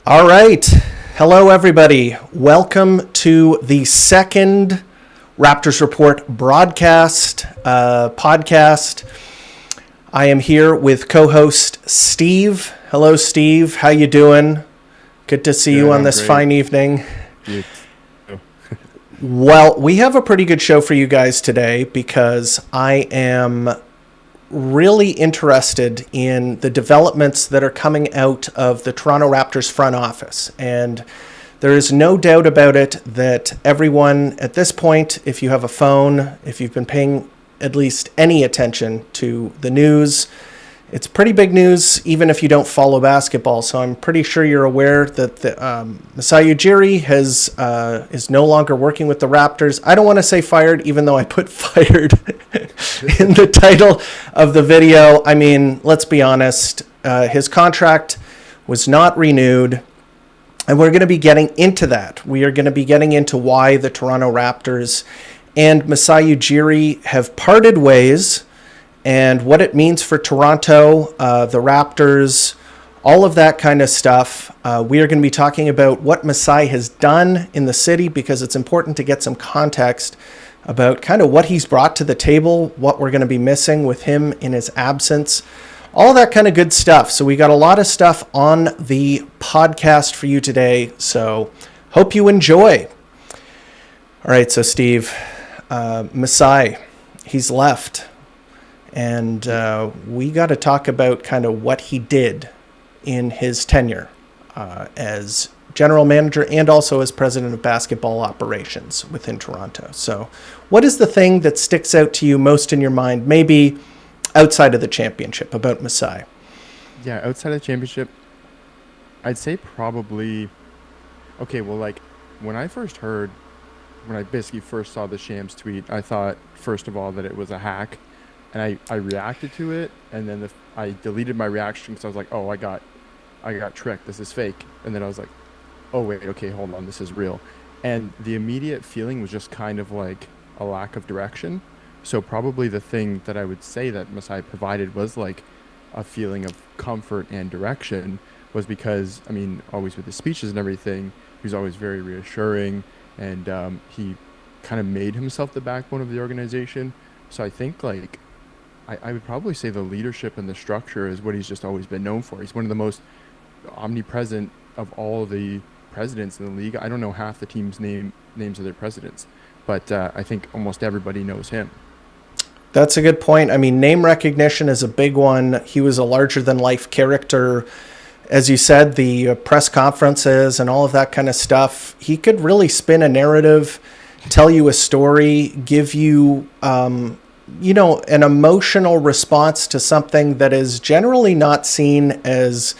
All right. Hello, everybody. Welcome to the second Raptors Report broadcast, podcast. I am here with co-host Steve. Hello, Steve. How you doing? Good to see you on this fine evening. You too. Well, we have a pretty good show for you guys today because I am really interested in the developments that are coming out of the Toronto Raptors front office. And there is no doubt about it that everyone at this point, if you have a phone, if you've been paying at least any attention to the news, it's pretty big news, even if you don't follow basketball. So I'm pretty sure you're aware that the Masai Ujiri is no longer working with the Raptors. I don't want to say fired, even though I put fired in the title of the video. I mean, let's be honest. His contract was not renewed, and we're going to be getting into that. We are going to be getting into why the Toronto Raptors and Masai Ujiri have parted ways, and what it means for Toronto, the Raptors, all of that kind of stuff. We are going to be talking about what Masai has done in the city because it's important to get some context about kind of what he's brought to the table, what we're going to be missing with him in his absence, all that kind of good stuff. So we got a lot of stuff on the podcast for you today, so hope you enjoy. All right, so Steve, Masai, he's left. And we got to talk about kind of what he did in his tenure as general manager and also as president of basketball operations within Toronto. So what is the thing that sticks out to you most in your mind, maybe outside of the championship, about Masai? Yeah, outside of the championship, I'd say probably, like when I basically first saw the Shams tweet, I thought, first of all, that it was a hack. And I reacted to it, and then I deleted my reaction because I was like, oh, I got tricked. This is fake. And then I was like, oh, wait, okay, hold on. This is real. And the immediate feeling was just kind of like a lack of direction. So probably the thing that I would say that Masai provided was like a feeling of comfort and direction, was because, I mean, always with his speeches and everything, he was always very reassuring, and he kind of made himself the backbone of the organization. So I think like I would probably say the leadership and the structure is what he's just always been known for. He's one of the most omnipresent of all the presidents in the league. I don't know half the team's names of their presidents, but I think almost everybody knows him. That's a good point. I mean, name recognition is a big one. He was a larger-than-life character. As you said, the press conferences and all of that kind of stuff, he could really spin a narrative, tell you a story, give you an emotional response to something that is generally not seen as,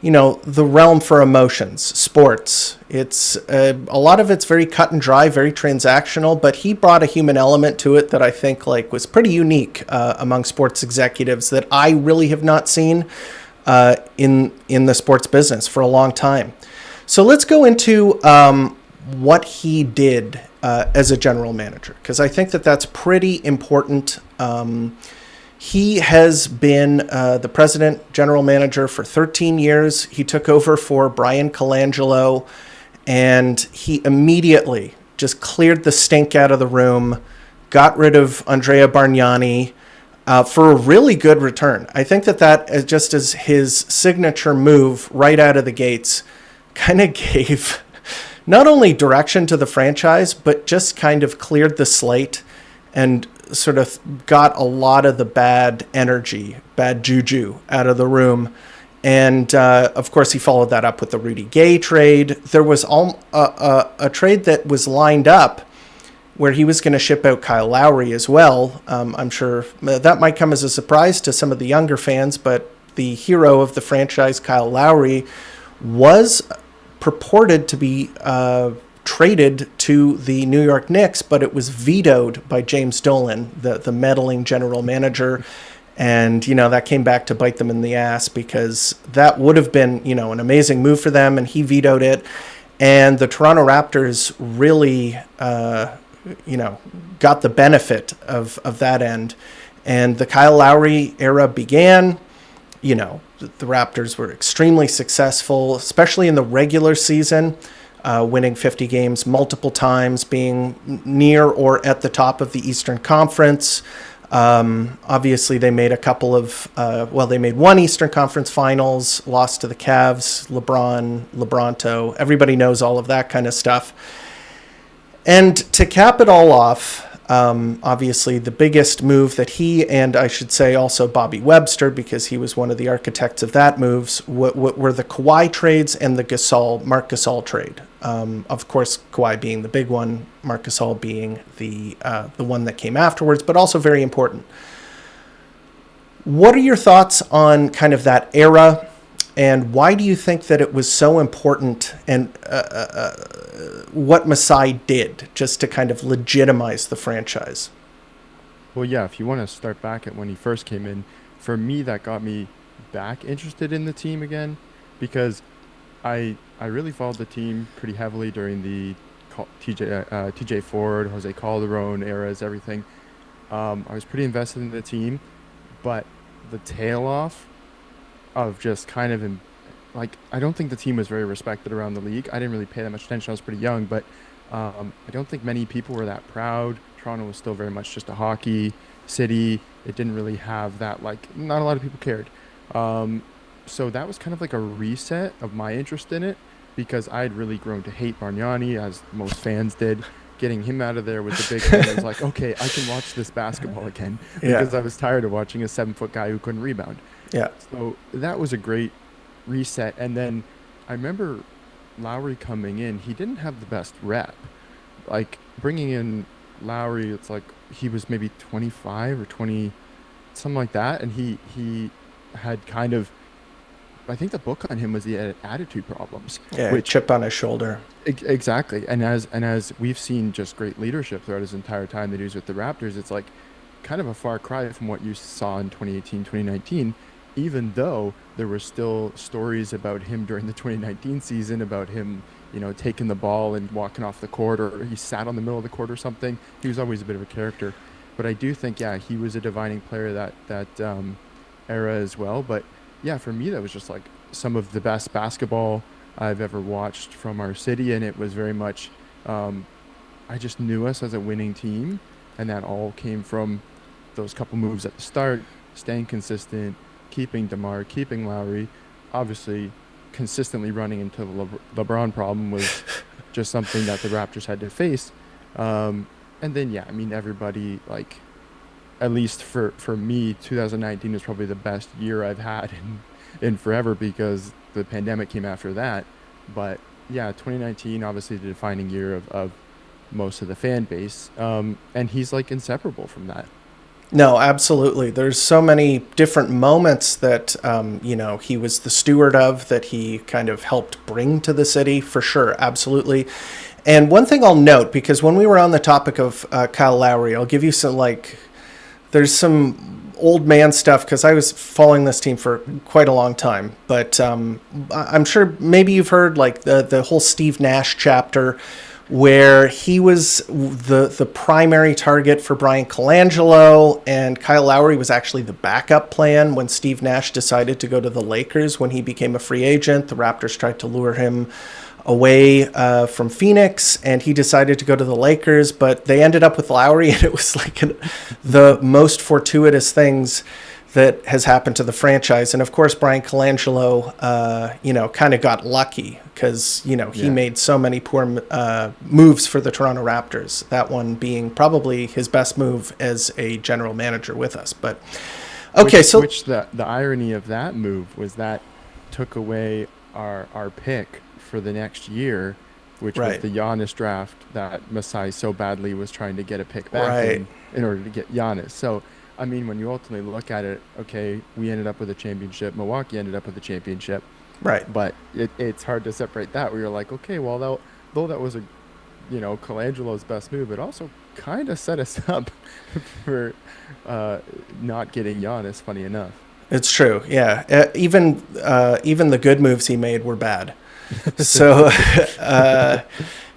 the realm for emotions, sports. It's a lot of it's very cut and dry, very transactional, but he brought a human element to it that I think was pretty unique among sports executives that I really have not seen in the sports business for a long time. So let's go into what he did as a general manager, because I think that that's pretty important. He has been the president general manager for 13 years. He took over for Brian Colangelo, and he immediately just cleared the stink out of the room, got rid of Andrea Bargnani for a really good return. I think that just as his signature move right out of the gates kind of gave not only direction to the franchise, but just kind of cleared the slate and sort of got a lot of the bad energy, bad juju out of the room. And, of course, he followed that up with the Rudy Gay trade. There was a trade that was lined up where he was going to ship out Kyle Lowry as well. I'm sure that might come as a surprise to some of the younger fans, but the hero of the franchise, Kyle Lowry, was purported to be traded to the New York Knicks, but it was vetoed by James Dolan, the meddling general manager. And, that came back to bite them in the ass because that would have been, an amazing move for them, and he vetoed it. And the Toronto Raptors really, got the benefit of that end. And the Kyle Lowry era began. the Raptors were extremely successful, especially in the regular season, winning 50 games multiple times, being near or at the top of the Eastern Conference. Obviously, they made they made one Eastern Conference Finals, lost to the Cavs, LeBronto. Everybody knows all of that kind of stuff. And to cap it all off, obviously the biggest move that he, and I should say also Bobby Webster, because he was one of the architects of that moves, were the Kawhi trades and the Marc Gasol trade. Of course, Kawhi being the big one, Marc Gasol being the one that came afterwards, but also very important. What are your thoughts on kind of that era, and why do you think that it was so important, and what Masai did just to kind of legitimize the franchise? Well, yeah, if you want to start back at when he first came in, for me, that got me back interested in the team again, because I really followed the team pretty heavily during the TJ Ford, Jose Calderon eras, everything. I was pretty invested in the team, but the tail off of just kind of I don't think the team was very respected around the league. I didn't really pay that much attention. I was pretty young, but I don't think many people were that proud. Toronto was still very much just a hockey city. It didn't really have that, not a lot of people cared. So that was kind of like a reset of my interest in it, because I had really grown to hate Bargnani, as most fans did. Getting him out of there was a big thing. It was like, okay, I can watch this basketball again, because I was tired of watching a 7-foot guy who couldn't rebound. Yeah. So that was a great reset. And then I remember Lowry coming in. He didn't have the best rep. Bringing in Lowry, it's like he was maybe 25 or 20, something like that. And he had kind of, I think the book on him was he had attitude problems. Yeah, chip on his shoulder. Exactly. And as we've seen just great leadership throughout his entire time that he was with the Raptors, it's like kind of a far cry from what you saw in 2018, 2019, even though there were still stories about him during the 2019 season, about him, taking the ball and walking off the court, or he sat on the middle of the court or something. He was always a bit of a character. But I do think, he was a defining player that era as well. But yeah, for me, that was just like some of the best basketball I've ever watched from our city. And it was very much, I just knew us as a winning team. And that all came from those couple moves at the start, staying consistent, keeping DeMar, keeping Lowry. Obviously, consistently running into the LeBron problem was just something that the Raptors had to face. And then, everybody, at least for me, 2019 was probably the best year I've had in forever, because the pandemic came after that. But, 2019, obviously the defining year of most of the fan base. And he's, inseparable from that. No, absolutely. There's so many different moments that, he was the steward of, that he kind of helped bring to the city, for sure. Absolutely. And one thing I'll note, because when we were on the topic of Kyle Lowry, I'll give you some, there's some old man stuff, because I was following this team for quite a long time. But I'm sure maybe you've heard, the whole Steve Nash chapter, where he was the primary target for Brian Colangelo, and Kyle Lowry was actually the backup plan when Steve Nash decided to go to the Lakers when he became a free agent. The Raptors tried to lure him away from Phoenix, and he decided to go to the Lakers, but they ended up with Lowry, and it was the most fortuitous things that has happened to the franchise. And of course, Brian Colangelo, kind of got lucky, because, he made so many poor moves for the Toronto Raptors, that one being probably his best move as a general manager with us. But okay, which the irony of that move was that took away our pick for the next year, which was the Giannis draft that Masai so badly was trying to get a pick back in order to get Giannis. So, when you ultimately look at it, okay, we ended up with a championship. Milwaukee ended up with a championship. Right. But it's hard to separate that, where you're like, okay, well, though that was Colangelo's best move, it also kind of set us up for not getting Giannis, funny enough. It's true, yeah. Even the good moves he made were bad. So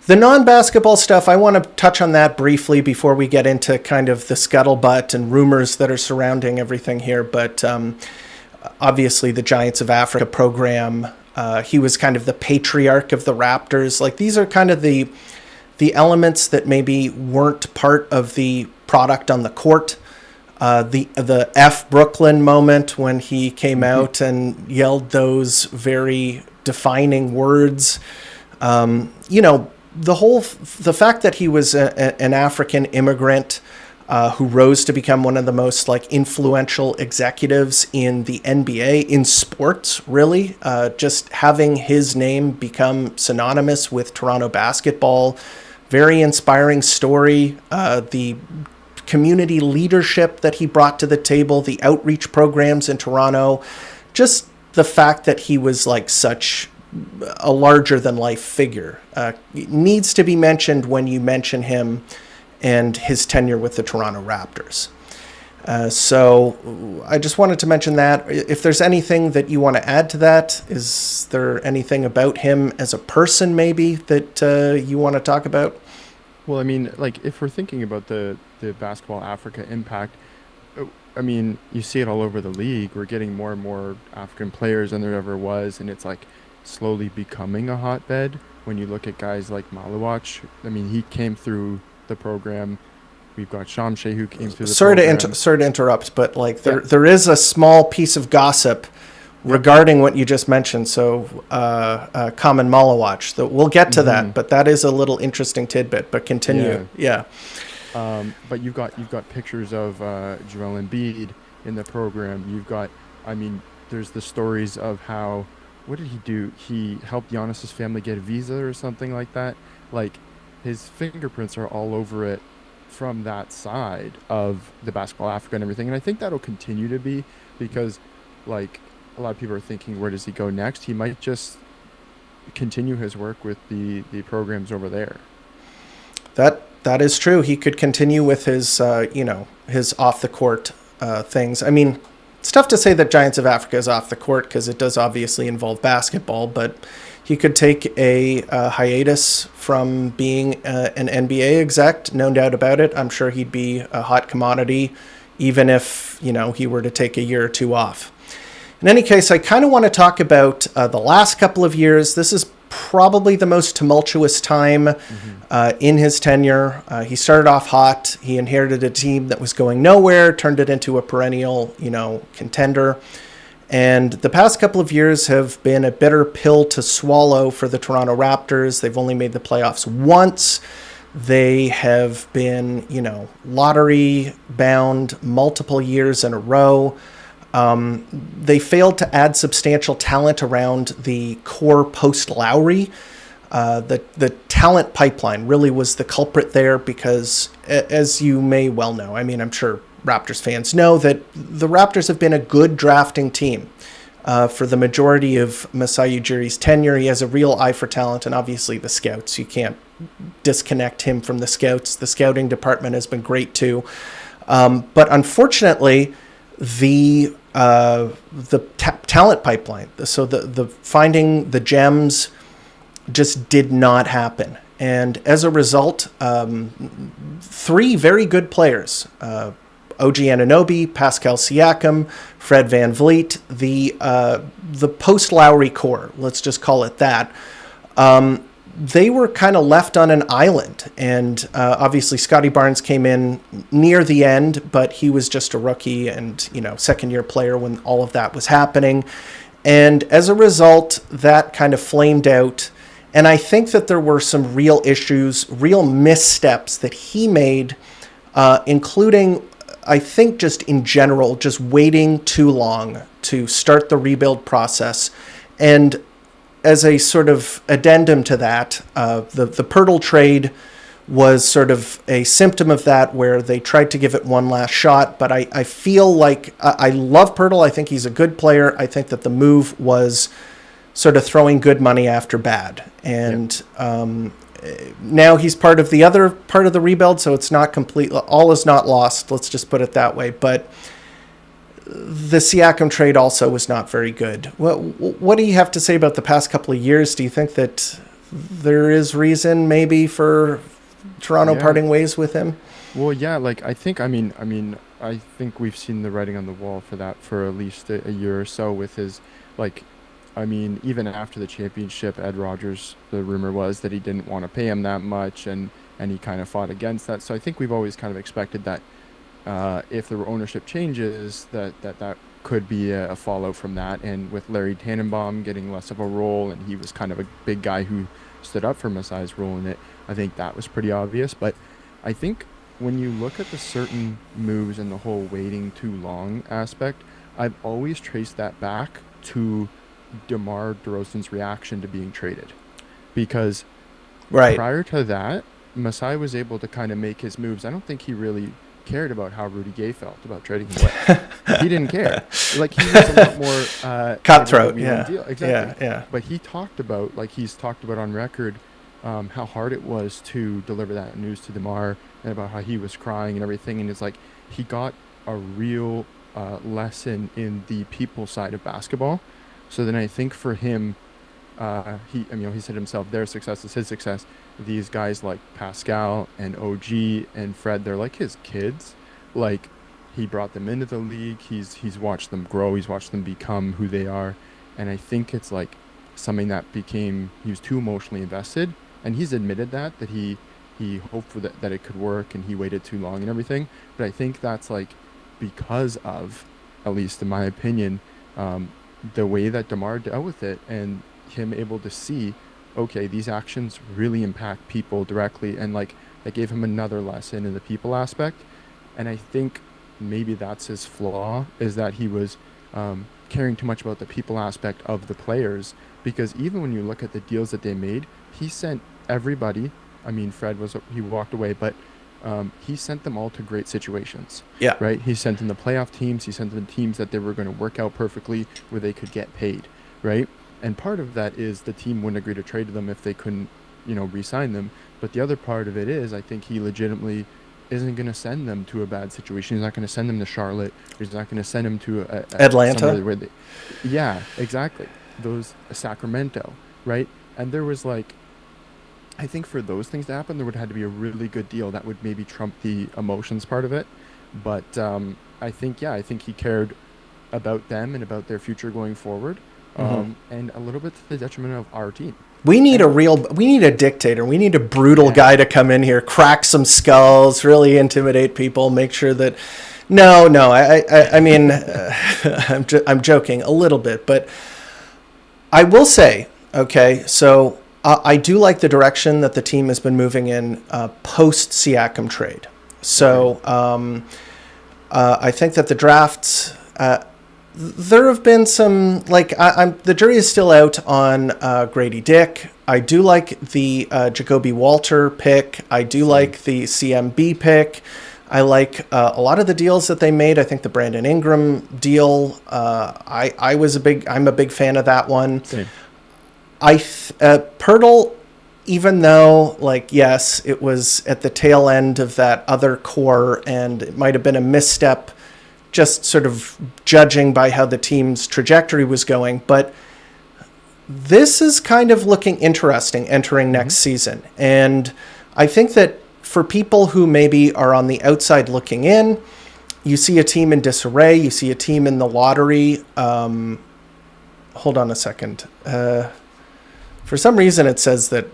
the non-basketball stuff, I want to touch on that briefly before we get into kind of the scuttlebutt and rumors that are surrounding everything here. But obviously the Giants of Africa program. He was kind of the patriarch of the Raptors. Like, these are kind of the elements that maybe weren't part of the product on the court. The F Brooklyn moment when he came out and yelled those very defining words. The fact that he was an African immigrant who rose to become one of the most influential executives in the NBA, in sports, really. Just having his name become synonymous with Toronto basketball. Very inspiring story. The community leadership that he brought to the table, the outreach programs in Toronto, just the fact that he was such a larger than life figure needs to be mentioned when you mention him and his tenure with the Toronto Raptors. So I just wanted to mention that. If there's anything that you want to add to that, is there anything about him as a person maybe that you want to talk about? Well, I mean, if we're thinking about the Basketball Africa impact, I mean, you see it all over the league. We're getting more and more African players than there ever was, and it's slowly becoming a hotbed. When you look at guys like Maluach, I mean, he came through the program. We've got Shamshe who came through the program. Sorry to interrupt, but there is a small piece of gossip regarding what you just mentioned. So, Common Maluach, we'll get to that, but that is a little interesting tidbit. But continue, yeah. But you've got pictures of Joel Embiid in the program. You've got, I mean, there's the stories of how, what did he do? He helped Giannis's family get a visa or something like that. His fingerprints are all over it from that side of the Basketball Africa and everything. And I think that'll continue to be, because a lot of people are thinking, where does he go next? He might just continue his work with the programs over there. That is true. He could continue with his his off the court things. I mean, it's tough to say that Giants of Africa is off the court because it does obviously involve basketball, but he could take a hiatus from being an NBA exec, no doubt about it. I'm sure he'd be a hot commodity, even if he were to take a year or two off. In any case, I kind of want to talk about the last couple of years. This is probably the most tumultuous time in his tenure. He started off hot. He inherited a team that was going nowhere, turned it into a perennial, contender. And the past couple of years have been a bitter pill to swallow for the Toronto Raptors. They've only made the playoffs once. They have been, lottery bound multiple years in a row. They failed to add substantial talent around the core post-Lowry. The talent pipeline really was the culprit there because, as you may well know, I mean, I'm sure Raptors fans know that the Raptors have been a good drafting team for the majority of Masai Ujiri's tenure. He has a real eye for talent, and obviously the scouts. You can't disconnect him from the scouts. The scouting department has been great too. But unfortunately, the talent pipeline, so the finding the gems just did not happen. And as a result, three very good players, OG Anunoby, Pascal Siakam, Fred VanVleet, the post-Lowry core, let's just call it that, they were kind of left on an island. And obviously Scotty Barnes came in near the end, but he was just a rookie and, second-year player when all of that was happening. And as a result, that kind of flamed out. And I think that there were some real issues, real missteps that he made, including, I think just in general, just waiting too long to start the rebuild process. And as a sort of addendum to that, the Pirtle trade was sort of a symptom of that, where they tried to give it one last shot. But I feel like I love Pirtle. I think he's a good player. I think that the move was sort of throwing good money after bad. And now he's part of the other part of the rebuild, so it's not complete. All is not lost. Let's just put it that way. But the Siakam trade also was not very good. What do you have to say about the past couple of years? Do you think that there is reason maybe for Toronto parting ways with him? Well, yeah, I think, I mean, I think we've seen the writing on the wall for that for at least a year or so with his, like, I mean, even after the championship, Ed Rogers, the rumor was that he didn't want to pay him that much, and he kind of fought against that. So I think we've always kind of expected that if the ownership changes, that could be a fallout from that. And with Larry Tannenbaum getting less of a role, and he was kind of a big guy who stood up for Masai's role in it, I think that was pretty obvious. But I think when you look at the certain moves and the whole waiting too long aspect, I've always traced that back to DeMar DeRozan's reaction to being traded. Because prior to that, Masai was able to kind of make his moves. I don't think he really cared about how Rudy Gay felt about trading him away. He didn't care. Like, he was a lot more cutthroat. Yeah. Deal. Exactly. Yeah. But he talked about, like he's talked about on record, how hard it was to deliver that news to DeMar, and about how he was crying and everything. And it's like he got a real lesson in the people side of basketball. So then I think for him, he said himself, their success is his success. These guys like Pascal and OG and Fred, they're like his kids. Like, he brought them into the league. He's watched them grow. He's watched them become who they are. And I think it's like something that he was too emotionally invested. And he's admitted that he hoped for that it could work, and he waited too long and everything. But I think that's like because of, at least in my opinion, the way that DeMar dealt with it, and him able to see, okay, these actions really impact people directly, and like that gave him another lesson in the people aspect. And I think maybe that's his flaw, is that he was caring too much about the people aspect of the players. Because even when you look at the deals that they made, he sent everybody, I mean, Fred he walked away, but he sent them all to great situations. Yeah. Right? He sent them the playoff teams. He sent them teams that they were going to work out perfectly, where they could get paid. Right? And part of that is the team wouldn't agree to trade them if they couldn't, re-sign them. But the other part of it is, I think he legitimately isn't going to send them to a bad situation. He's not going to send them to Charlotte. He's not going to send them to Atlanta. Yeah, exactly. Sacramento, right? And there was like, I think for those things to happen, there would have to be a really good deal that would maybe trump the emotions part of it. But I think he cared about them and about their future going forward, and a little bit to the detriment of our team. We need a dictator. We need a brutal guy to come in here, crack some skulls, really intimidate people, make sure that. No, I mean, I'm joking a little bit, but I will say, okay, so I do like the direction that the team has been moving in post Siakam trade. So I think that the drafts. There have been some, like, the jury is still out on Grady Dick. I do like the Jacoby Walter pick. I do like the CMB pick. I like a lot of the deals that they made. I think the Brandon Ingram deal, I'm a big fan of that one. Same. Pirtle, even though, like, yes, it was at the tail end of that other core, and it might have been a misstep, just sort of judging by how the team's trajectory was going. But this is kind of looking interesting entering next season. And I think that for people who maybe are on the outside looking in, you see a team in disarray, you see a team in the lottery. Hold on a second. For some reason it says that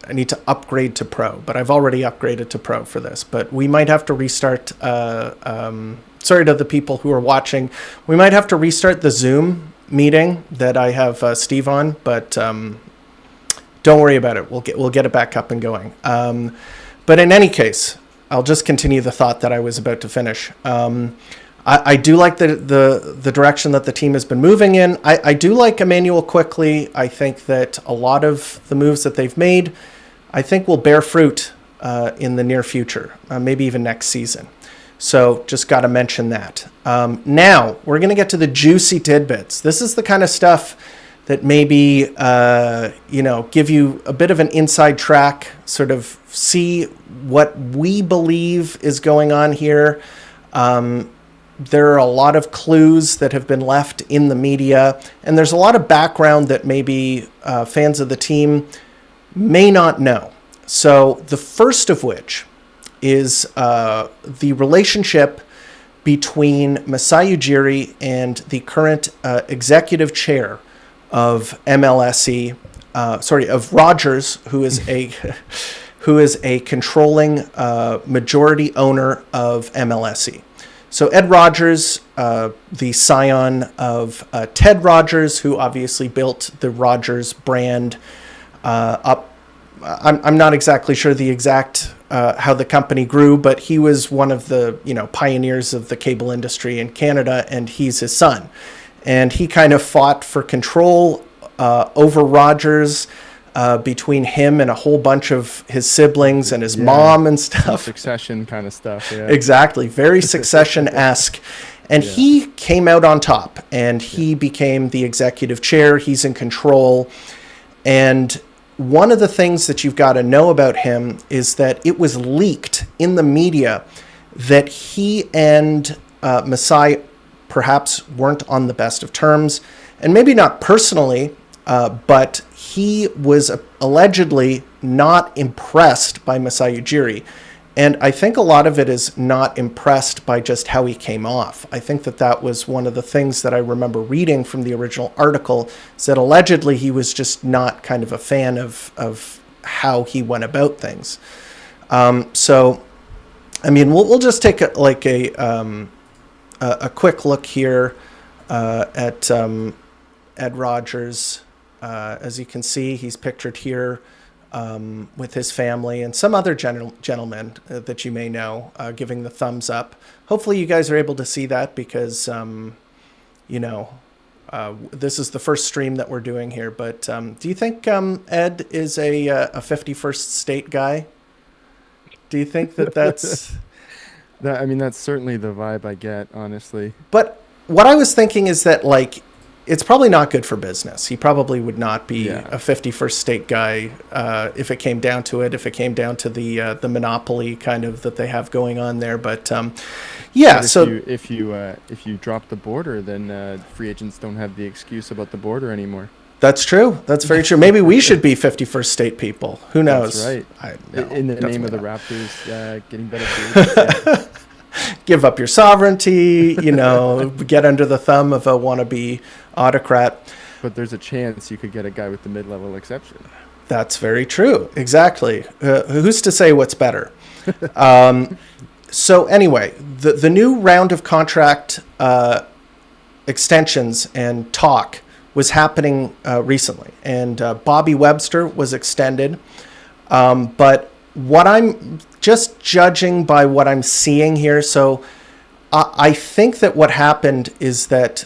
I need to upgrade to Pro, but I've already upgraded to Pro for this. But we might have to restart. Sorry to the people who are watching. We might have to restart the Zoom meeting that I have Steve on, but don't worry about it. We'll get it back up and going. But in any case, I'll just continue the thought that I was about to finish. I do like the direction that the team has been moving in. I do like Emmanuel Quickley. I think that a lot of the moves that they've made, I think, will bear fruit in the near future, maybe even next season. So just got to mention that. Now, we're going to get to the juicy tidbits. This is the kind of stuff that maybe, give you a bit of an inside track, sort of see what we believe is going on here. There are a lot of clues that have been left in the media, and there's a lot of background that maybe fans of the team may not know. So the first of which is the relationship between Masai Ujiri and the current executive chair of MLSE, of Rogers, who is a controlling majority owner of MLSE. So Ed Rogers, the scion of Ted Rogers, who obviously built the Rogers brand up. I'm not exactly sure the exact how the company grew, but he was one of the pioneers of the cable industry in Canada, and he's his son. And he kind of fought for control over Rogers between him and a whole bunch of his siblings and his mom and stuff. Succession kind of stuff, yeah. Exactly, very Succession-esque. And he came out on top, and he became the executive chair. He's in control. And one of the things that you've got to know about him is that it was leaked in the media that he and Masai perhaps weren't on the best of terms, and maybe not personally, but he was allegedly not impressed by Masai Ujiri. And I think a lot of it is not impressed by just how he came off. I think that was one of the things that I remember reading from the original article, is that allegedly he was just not kind of a fan of how he went about things. So, I mean, we'll just take a quick look here at Ed Rogers. As you can see, he's pictured here with his family and some other gentlemen that you may know giving the thumbs up. Hopefully you guys are able to see that because, this is the first stream that we're doing here. But do you think Ed is a 51st state guy? Do you think that's... That's certainly the vibe I get, honestly. But what I was thinking is that, it's probably not good for business. He probably would not be a 51st state guy if it came down to it, if it came down to the monopoly kind of that they have going on there. But if you drop the border, then free agents don't have the excuse about the border anymore. That's true. That's very true. Maybe we should be 51st state people. Who knows? That's right. In the name of the Raptors getting better food. Give up your sovereignty, get under the thumb of a wannabe autocrat. But there's a chance you could get a guy with the mid-level exception. That's very true. Exactly. Who's to say what's better? So anyway, the new round of contract extensions and talk was happening recently. And Bobby Webster was extended. But what I'm just judging by what I'm seeing here, so I think that what happened is that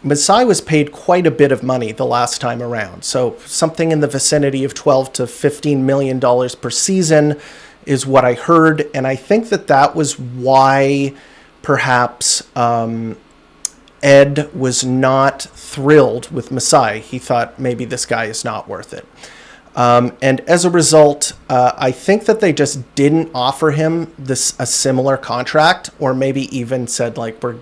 Masai was paid quite a bit of money the last time around. So something in the vicinity of $12 to $15 million per season is what I heard. And I think that was why perhaps Ed was not thrilled with Masai. He thought maybe this guy is not worth it. And as a result, I think that they just didn't offer him a similar contract, or maybe even said, we're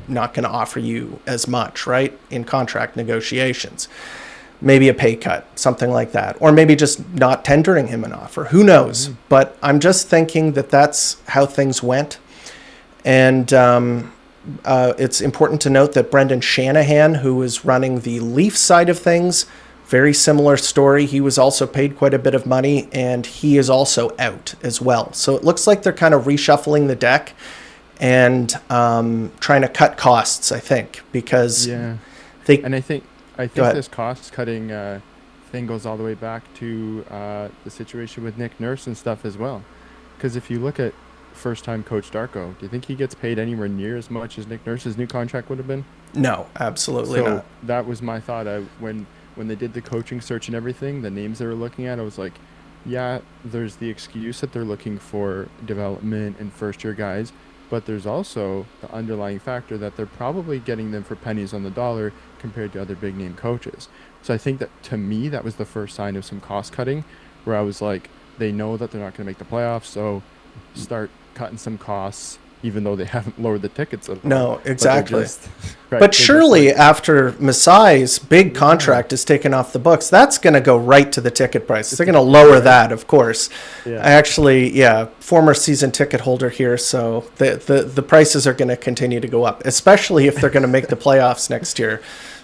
not going to offer you as much, right, in contract negotiations. Maybe a pay cut, something like that. Or maybe just not tendering him an offer. Who knows? Mm-hmm. But I'm just thinking that that's how things went. And it's important to note that Brendan Shanahan, who was running the Leaf side of things, very similar story. He was also paid quite a bit of money, and he is also out as well. So it looks like they're kind of reshuffling the deck and trying to cut costs, I think, because I think this cost-cutting thing goes all the way back to the situation with Nick Nurse and stuff as well. Because if you look at first-time coach Darko, do you think he gets paid anywhere near as much as Nick Nurse's new contract would have been? No, absolutely not. That was my thought. When they did the coaching search and everything, the names they were looking at, I was like, yeah, there's the excuse that they're looking for development and first-year guys, but there's also the underlying factor that they're probably getting them for pennies on the dollar compared to other big-name coaches. So I think that, to me, that was the first sign of some cost-cutting, where I was like, they know that they're not going to make the playoffs, so start cutting some costs even though they haven't lowered the tickets at all. No, But they're exactly. just- right, But they're just surely like, after Masai's big contract is taken off the books, that's going to go right to the ticket price. They're going to lower that, of course. Yeah. I actually, former season ticket holder here, so the prices are going to continue to go up, especially if they're going to make the playoffs next year.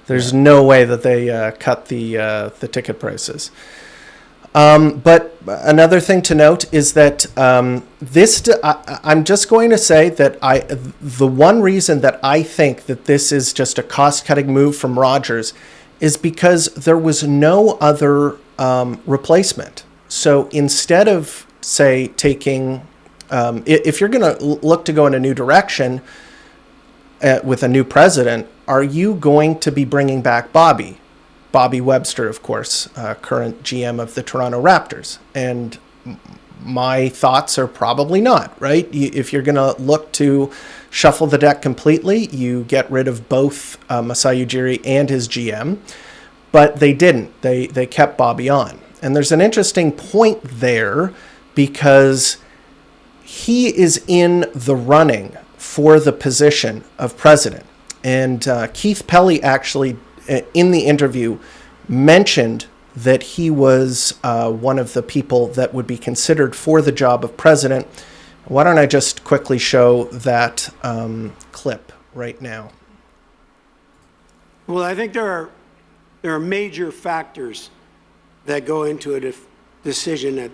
There's no way that they cut the ticket prices. But another thing to note is that I'm just going to say that the one reason that I think that this is just a cost-cutting move from Rodgers is because there was no other replacement. So instead of, say, taking, if you're going to look to go in a new direction with a new president, are you going to be bringing back Bobby Webster, of course, current GM of the Toronto Raptors? And my thoughts are probably not, right? If you're going to look to shuffle the deck completely, you get rid of both Masai Ujiri and his GM. But they didn't. They kept Bobby on. And there's an interesting point there because he is in the running for the position of president. And Keith Pelly actually, in the interview, mentioned that he was one of the people that would be considered for the job of president. Why don't I just quickly show that clip right now? Well, I think there are major factors that go into a decision at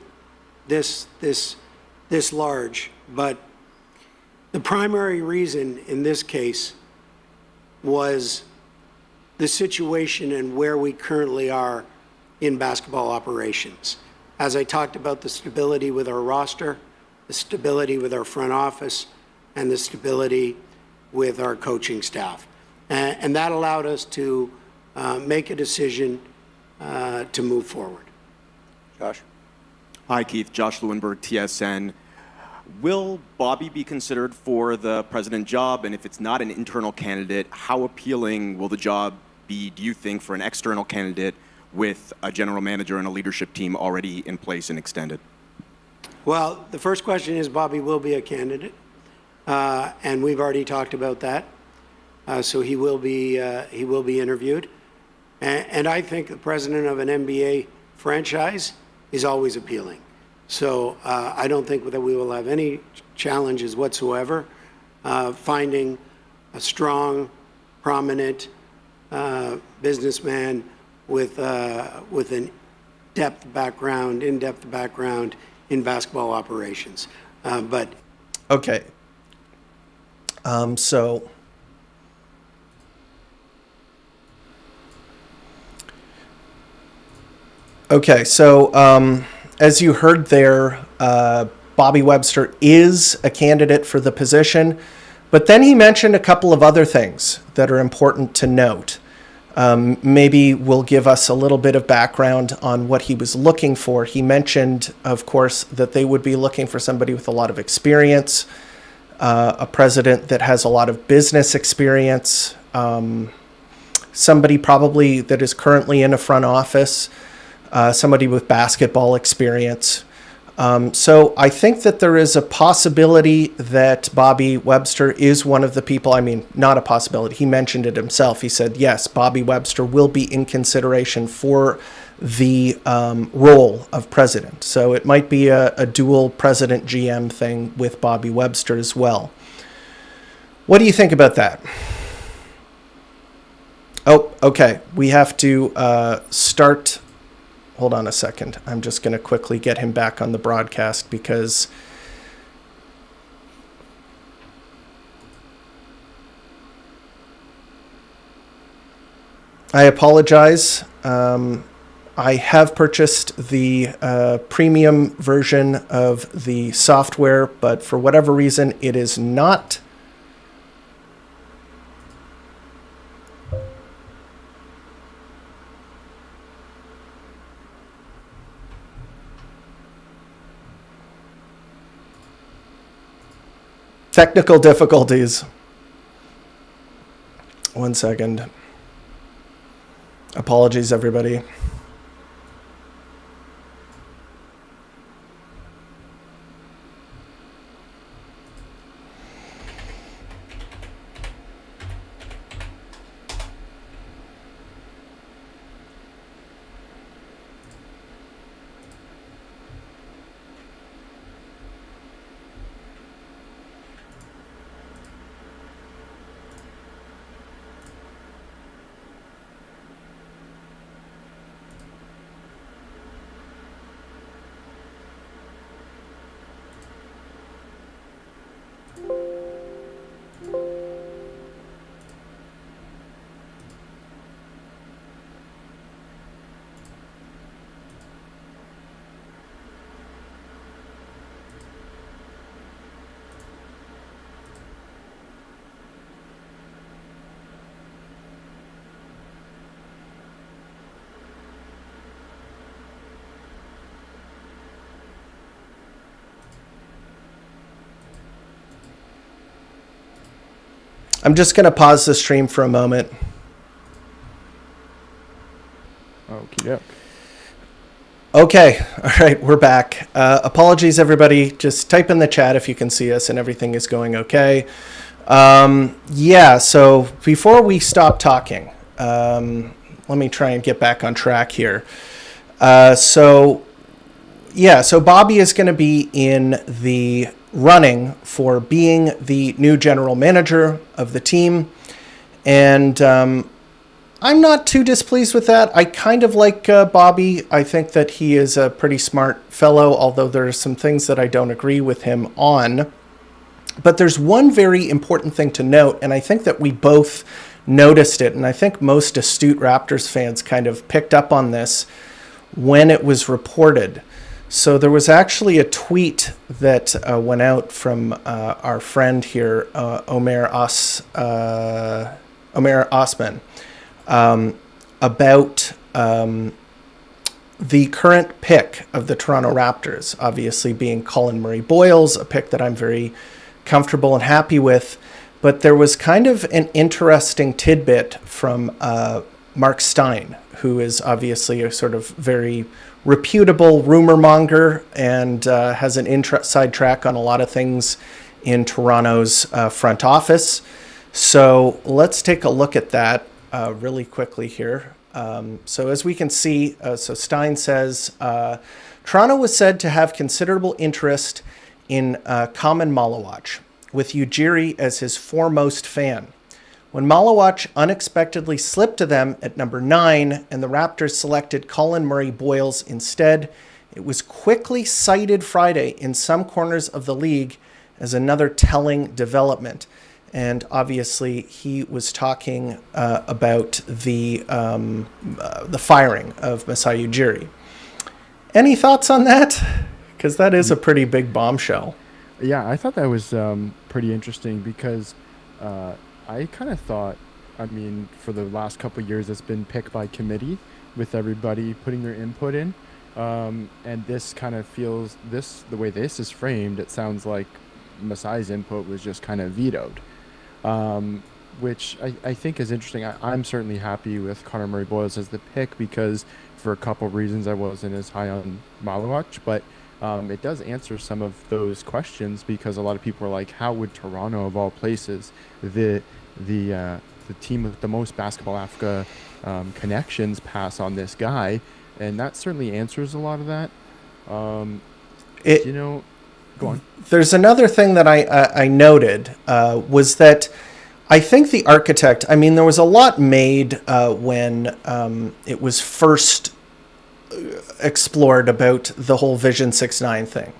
this large, but the primary reason in this case was the situation and where we currently are in basketball operations. As I talked about, the stability with our roster, the stability with our front office, and the stability with our coaching staff. And that allowed us to make a decision to move forward. Josh? Hi, Keith. Josh Lewinberg, TSN. Will Bobby be considered for the president job? And if it's not an internal candidate, how appealing will the job be, do you think, for an external candidate with a general manager and a leadership team already in place and extended? Well, the first question is Bobby will be a candidate, and we've already talked about that. So he will be interviewed. And I think the president of an NBA franchise is always appealing. So I don't think that we will have any challenges whatsoever finding a strong, prominent businessman with an in-depth background in basketball operations. But Okay. So as you heard there, Bobby Webster is a candidate for the position, but then he mentioned a couple of other things that are important to note. Maybe will give us a little bit of background on what he was looking for. He mentioned, of course, that they would be looking for somebody with a lot of experience, a president that has a lot of business experience, somebody probably that is currently in a front office, somebody with basketball experience. So I think that there is a possibility that Bobby Webster is one of the people. I mean, not a possibility. He mentioned it himself. He said, yes, Bobby Webster will be in consideration for the role of president. So it might be a dual president GM thing with Bobby Webster as well. What do you think about that? Oh, okay. We have to start. Hold on a second. I'm just going to quickly get him back on the broadcast because I apologize. I have purchased the premium version of the software, but for whatever reason, it is not. Technical difficulties. One second. Apologies, everybody. I'm just going to pause the stream for a moment. Okay. Okay. All right. We're back. Apologies, everybody. Just type in the chat if you can see us and everything is going okay. So before we stop talking, let me try and get back on track here. So Bobby is going to be in the running for being the new general manager of the team. And I'm not too displeased with that. I kind of like Bobby. I think that he is a pretty smart fellow, although there are some things that I don't agree with him on. But there's one very important thing to note, and I think that we both noticed it, and I think most astute Raptors fans kind of picked up on this when it was reported. So there was actually a tweet that went out from our friend here, Omer Osman, about the current pick of the Toronto Raptors, obviously being Colin Murray-Boyles, a pick that I'm very comfortable and happy with. But there was kind of an interesting tidbit from Mark Stein, who is obviously a sort of very reputable rumor monger and has an inside track on a lot of things in Toronto's front office. So let's take a look at that really quickly here. So as we can see, so Stein says, Toronto was said to have considerable interest in Kaman Malawach, with Ujiri as his foremost fan. When Malawach unexpectedly slipped to them at number 9 and the Raptors selected Colin Murray-Boyles instead, it was quickly cited Friday in some corners of the league as another telling development. And obviously, he was talking about the firing of Masai Ujiri. Any thoughts on that? Because that is a pretty big bombshell. Yeah, I thought that was pretty interesting because I kind of thought, I mean, for the last couple of years, it's been picked by committee with everybody putting their input in. And this kind of feels, the way this is framed, it sounds like Masai's input was just kind of vetoed, which I think is interesting. I'm certainly happy with Connor Murray-Boyles as the pick because for a couple of reasons I wasn't as high on Malawach, but it does answer some of those questions because a lot of people are like, how would Toronto, of all places, the team with the most Basketball Africa connections, pass on this guy? And that certainly answers a lot of that. Go on. There's another thing that I noted was that I think the architect, I mean, there was a lot made when it was first explored about the whole Vision 6-9 thing.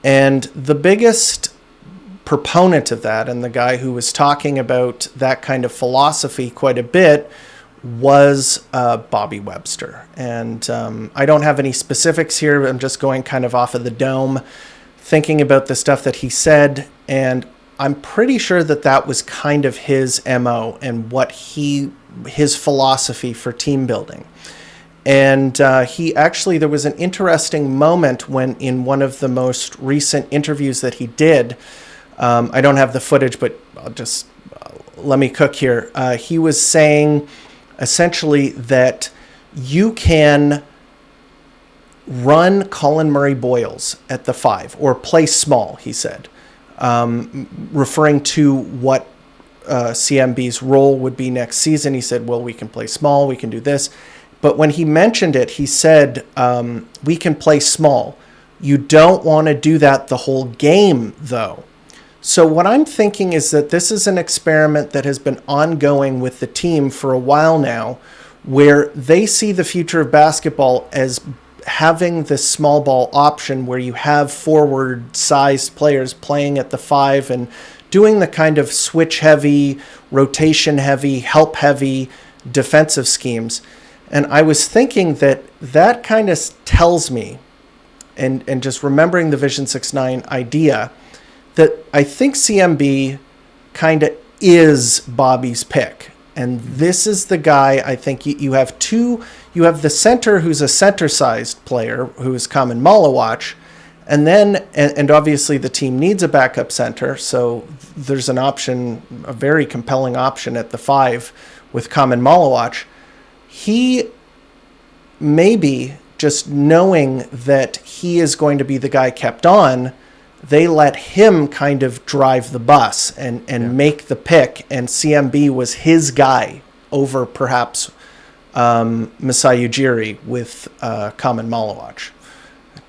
And the biggest proponent of that, and the guy who was talking about that kind of philosophy quite a bit, was Bobby Webster. And I don't have any specifics here. I'm just going kind of off of the dome, thinking about the stuff that he said. And I'm pretty sure that that was kind of his MO and what his philosophy for team building. And there was an interesting moment when in one of the most recent interviews that he did, I don't have the footage, but I'll just let me cook here. He was saying essentially that you can run Colin Murray-Boyles at the 5 or play small, he said, referring to what CMB's role would be next season. He said, well, we can play small, we can do this. But when he mentioned it, he said, we can play small. You don't want to do that the whole game, though. So what I'm thinking is that this is an experiment that has been ongoing with the team for a while now, where they see the future of basketball as having this small ball option where you have forward-sized players playing at the 5 and doing the kind of switch-heavy, rotation-heavy, help-heavy defensive schemes. And I was thinking that kind of tells me, and just remembering the Vision 6-9 idea, that I think CMB kind of is Bobby's pick. And this is the guy, I think you have the center who's a center-sized player, who is Kaman Malawach, And then, and obviously the team needs a backup center, so there's an option, a very compelling option at the 5 with Kamen Malawach. He maybe just knowing that he is going to be the guy kept on, they let him kind of drive the bus and make the pick, and CMB was his guy over perhaps Masai Ujiri with Kamen Malawach.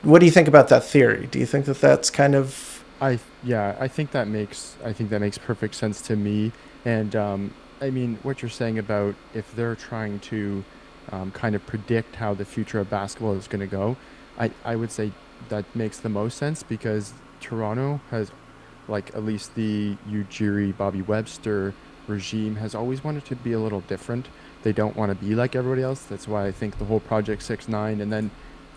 What do you think about that theory? Do you think that that's kind of... I think that makes perfect sense to me. And I mean, what you're saying about if they're trying to kind of predict how the future of basketball is going to go, I would say that makes the most sense, because Toronto has, like, at least the Ujiri, Bobby Webster regime has always wanted to be a little different. They don't want to be like everybody else. That's why I think the whole Project 6-9, and then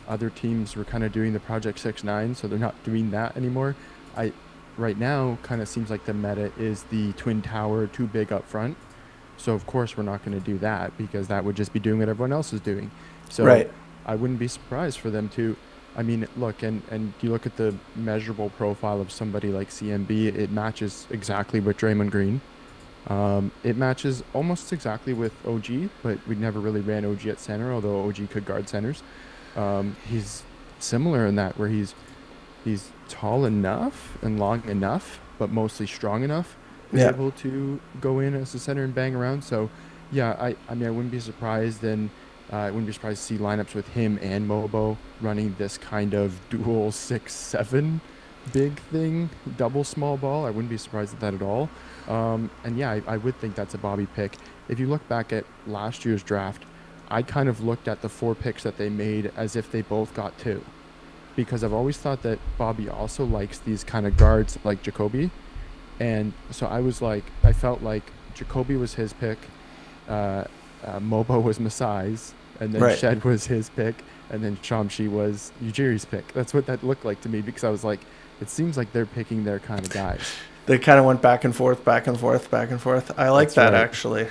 other teams were kind of doing the Project 6-9, so they're not doing that anymore. Right now kind of seems like the meta is the Twin Tower, too big up front. So of course we're not going to do that, because that would just be doing what everyone else is doing. So Right. I wouldn't be surprised for them to, I mean, look, and you look at the measurable profile of somebody like CMB, it matches exactly with Draymond Green. It matches almost exactly with OG, but we never really ran OG at center, although OG could guard centers. He's similar in that, where he's tall enough and long enough, but mostly strong enough to be able to go in as a center and bang around. So yeah, I mean, I wouldn't be surprised, and I wouldn't be surprised to see lineups with him and Mobo running this kind of dual 6-7 big thing, double small ball. I wouldn't be surprised at that at all. And yeah, I would think that's a Bobby pick. If you look back at last year's draft, I kind of looked at the 4 picks that they made as if they both got 2, because I've always thought that Bobby also likes these kind of guards like Jacoby. And so I felt like Jacoby was his pick, Mobo was Masai's, and then Right. Shed was his pick, and then Shamshi was Ujiri's pick. That's what that looked like to me, because I was like, it seems like they're picking their kind of guys. They kind of went back and forth, back and forth, back and forth. I like That's that, right. actually.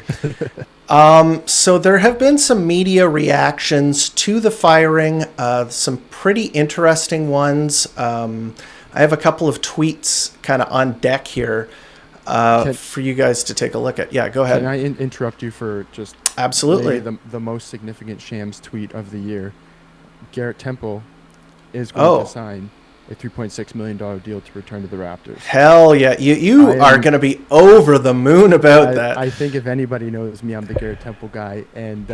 So there have been some media reactions to the firing, some pretty interesting ones. I have a couple of tweets kind of on deck here for you guys to take a look at. Yeah, go ahead. Can I interrupt you for just Absolutely. maybe the most significant Shams tweet of the year? Garrett Temple is going to sign a $3.6 million deal to return to the Raptors. Hell yeah. You are going to be over the moon about that. I think if anybody knows me, I'm the Garrett Temple guy. And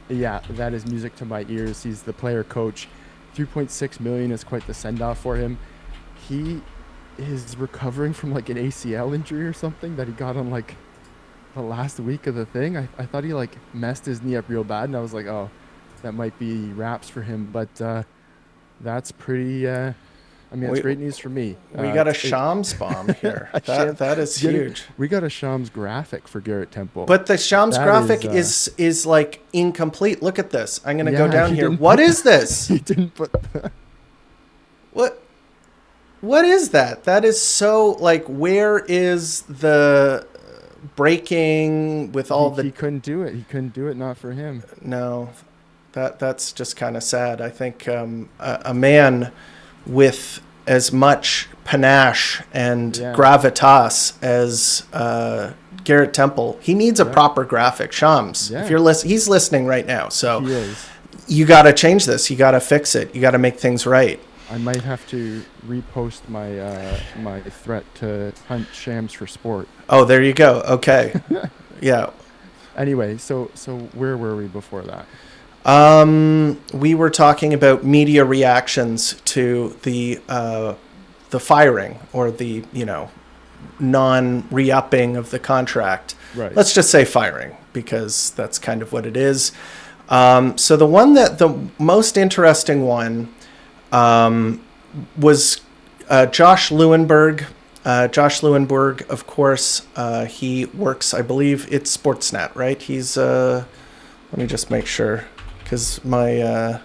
yeah, that is music to my ears. He's the player coach. $3.6 million is quite the send-off for him. He is recovering from like an ACL injury or something that he got on like the last week of the thing. I thought he like messed his knee up real bad, and I was like, oh, that might be wraps for him. But that's pretty... I mean, it's great news for me. We got a Shams bomb here. That is huge. We got a Shams graphic for Garrett Temple. But the Shams That graphic is like incomplete. Look at this. I'm going to go down here. What is this? He didn't put... What is that? That is so, like, where is the breaking with all He couldn't do it. He couldn't do it, not for him. No, that's just kind of sad. I think a man with as much panache and gravitas as Garrett Temple, he needs a proper graphic. Shams, if you're he's listening right now. So He is. you got to change this. You got to fix it. You got to make things right. I might have to repost my my threat to hunt Shams for sport. Oh, there you go. Okay. Yeah. Anyway, so where were we before that? We were talking about media reactions to the firing, or the, non-re-upping of the contract. Right. Let's just say firing, because that's kind of what it is. So the most interesting one was Josh Lewenberg. Josh Lewenberg, of course, he works, I believe it's Sportsnet, right? He's, let me just make sure, because my,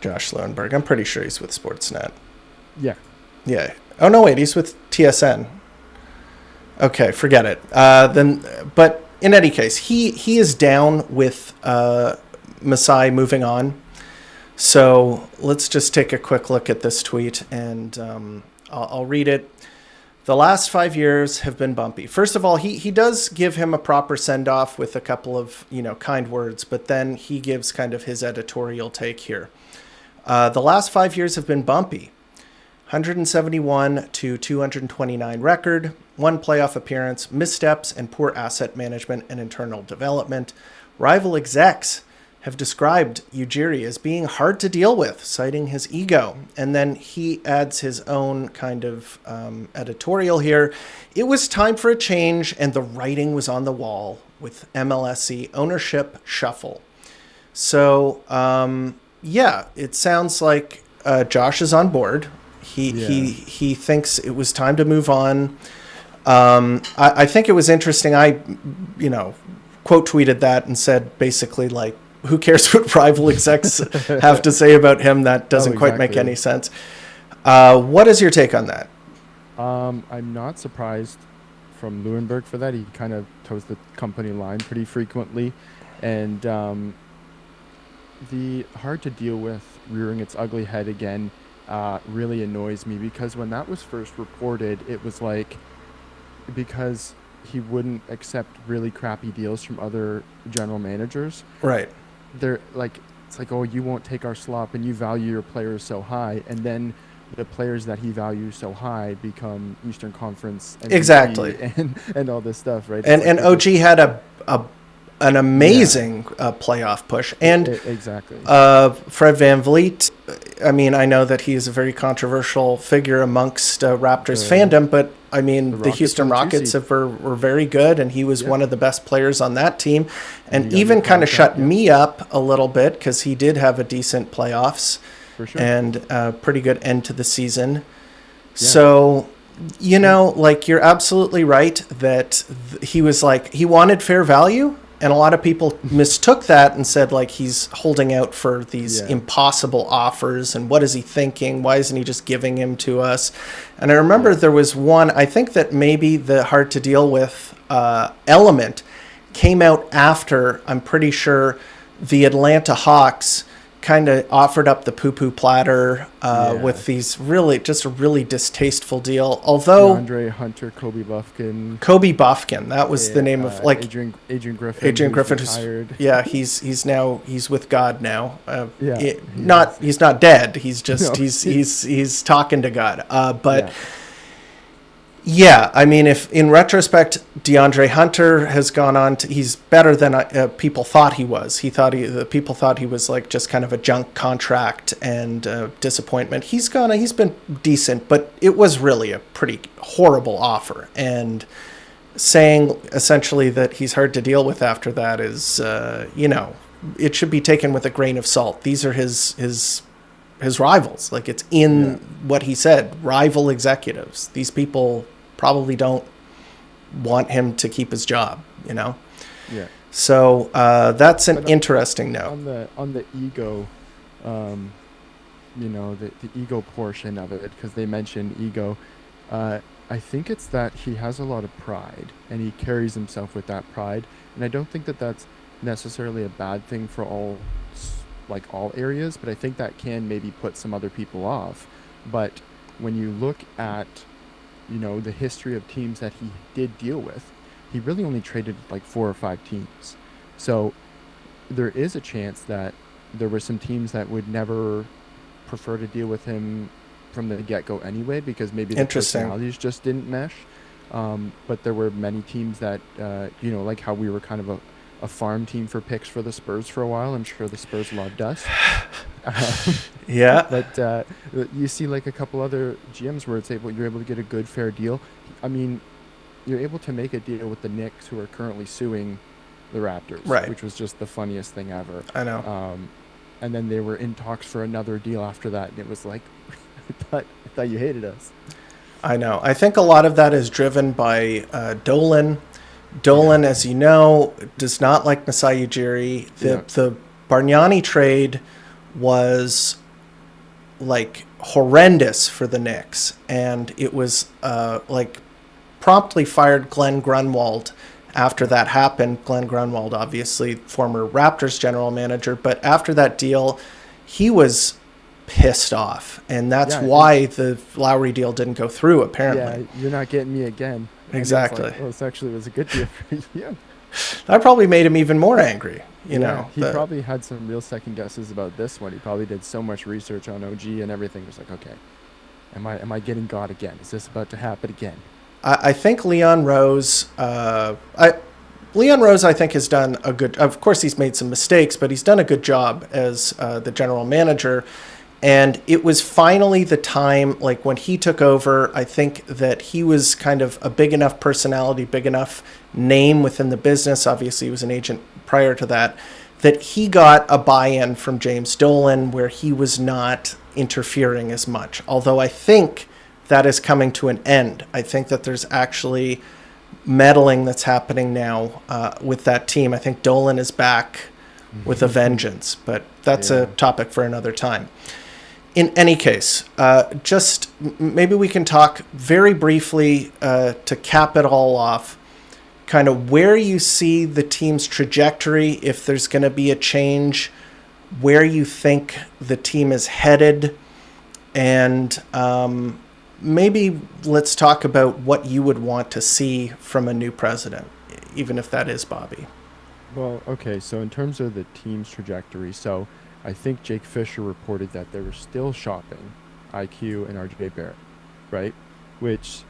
Josh Lewenberg, I'm pretty sure he's with Sportsnet. Yeah. Yeah. Oh, no, wait, he's with TSN. Okay, forget it. But in any case, he is down with Masai moving on. So let's just take a quick look at this tweet, and I'll read it. The last 5 years have been bumpy. First of all, he does give him a proper send-off with a couple of, kind words, but then he gives kind of his editorial take here. The last 5 years have been bumpy. 171 to 229 record, 1 playoff appearance, missteps and poor asset management and internal development. Rival execs have described Ujiri as being hard to deal with, citing his ego. And then he adds his own kind of editorial here. It was time for a change, and the writing was on the wall with MLSE ownership shuffle. So, it sounds like Josh is on board. He thinks it was time to move on. I think it was interesting. I, quote tweeted that and said basically like, who cares what rival execs have to say about him? That doesn't quite make any sense. What is your take on that? I'm not surprised from Leuenberg for that. He kind of toes the company line pretty frequently. And the hard to deal with rearing its ugly head again really annoys me, because when that was first reported, it was like because he wouldn't accept really crappy deals from other general managers. Right. They're like, it's like, oh, you won't take our slop and you value your players so high. And then the players that he values so high become Eastern Conference MVP exactly and all this stuff, right? And OG had an amazing playoff push. And exactly. Fred VanVleet, I mean, I know that he's a very controversial figure amongst Raptors fandom, but I mean, the Houston Rockets were very good, and he was one of the best players on that team, and even kind of shut me up a little bit because he did have a decent playoffs and a pretty good end to the season. Yeah. So, like, you're absolutely right that he was like, he wanted fair value. And a lot of people mistook that and said, like, he's holding out for these impossible offers. And what is he thinking? Why isn't he just giving him to us? And I remember there was one, I think that maybe the hard to deal with element came out after, I'm pretty sure, the Atlanta Hawks kind of offered up the poo-poo platter with these just a really distasteful deal. Although Andre Hunter, Kobe Buffkin, that was the name of Adrian Griffin. Adrian Griffin, retired. He's with God now. He's not dead. He's just he's talking to God. I mean, if in retrospect, DeAndre Hunter has gone on to, he's better than people thought he was. People thought he was like just kind of a junk contract and disappointment. He's been decent, but it was really a pretty horrible offer. And saying essentially that he's hard to deal with after that is, it should be taken with a grain of salt. These are his rivals. Like, it's in what he said, rival executives. These people probably don't want him to keep his job, Yeah. So that's an interesting note. On the ego, the ego portion of it, because they mentioned ego, I think it's that he has a lot of pride and he carries himself with that pride. And I don't think that that's necessarily a bad thing for all areas, but I think that can maybe put some other people off. But when you look at, the history of teams that he did deal with, he really only traded like 4 or 5 teams. So there is a chance that there were some teams that would never prefer to deal with him from the get-go anyway, because maybe the personalities just didn't mesh. But there were many teams that, like how we were kind of a farm team for picks for the Spurs for a while. I'm sure the Spurs loved us. But you see like a couple other GMs where you're able to get a good, fair deal. I mean, you're able to make a deal with the Knicks, who are currently suing the Raptors, which was just the funniest thing ever. I know. And then they were in talks for another deal after that, and it was like, I thought you hated us. I know. I think a lot of that is driven by Dolan. Dolan, as you know, does not like Masai Ujiri. The Bargnani trade was like horrendous for the Knicks, and it was promptly fired Glenn Grunwald after that happened. Glenn Grunwald, obviously former Raptors general manager, but after that deal, he was pissed off, and that's Yeah, why the Lowry deal didn't go through, apparently. Yeah, you're not getting me again. And Exactly. It's like, well, this actually was a good deal for you. That probably made him even more angry, you Yeah, know. he probably had some real second guesses about this one. He probably did so much research on OG and everything. He was like, okay, am I getting got again? Is this about to happen again? I think Leon Rose, I think, has done a good, of course he's made some mistakes, but he's done a good job as the general manager. And it was finally the time, like when he took over, I think that he was kind of a big enough personality, big enough name within the business. Obviously, he was an agent prior to that, that he got a buy-in from James Dolan where he was not interfering as much. Although I think that is coming to an end. I think that there's actually meddling that's happening now with that team. I think Dolan is back with a vengeance, but that's a topic for another time. In any case, just maybe we can talk very briefly to cap it all off, kind of where you see the team's trajectory, if there's going to be a change, where you think the team is headed, and maybe let's talk about what you would want to see from a new president, even if that is Bobby. Well, okay, so in terms of the team's trajectory, so I think Jake Fisher reported that they were still shopping IQ and RJ Barrett, right? Which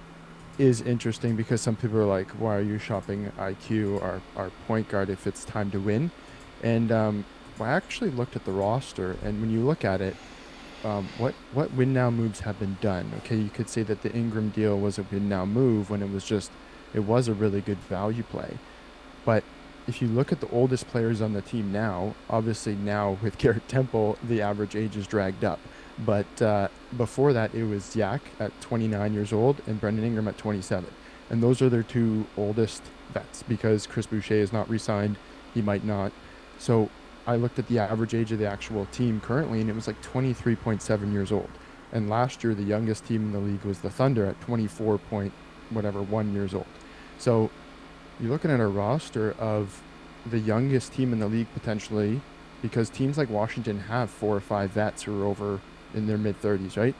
is interesting because some people are like, why are you shopping IQ, our point guard, if it's time to win? And I actually looked at the roster, and when you look at it, what win now moves have been done? Okay, you could say that the Ingram deal was a win now move when it was a really good value play. But if you look at the oldest players on the team now, obviously now with Garrett Temple, the average age is dragged up. But before that, it was Yak at 29 years old and Brendan Ingram at 27. And those are their two oldest vets because Chris Boucher is not re-signed. He might not. So I looked at the average age of the actual team currently, and it was like 23.7 years old. And last year, the youngest team in the league was the Thunder at 1 years old. So you're looking at a roster of the youngest team in the league potentially, because teams like Washington have 4 or 5 vets who are over in their mid-30s, right?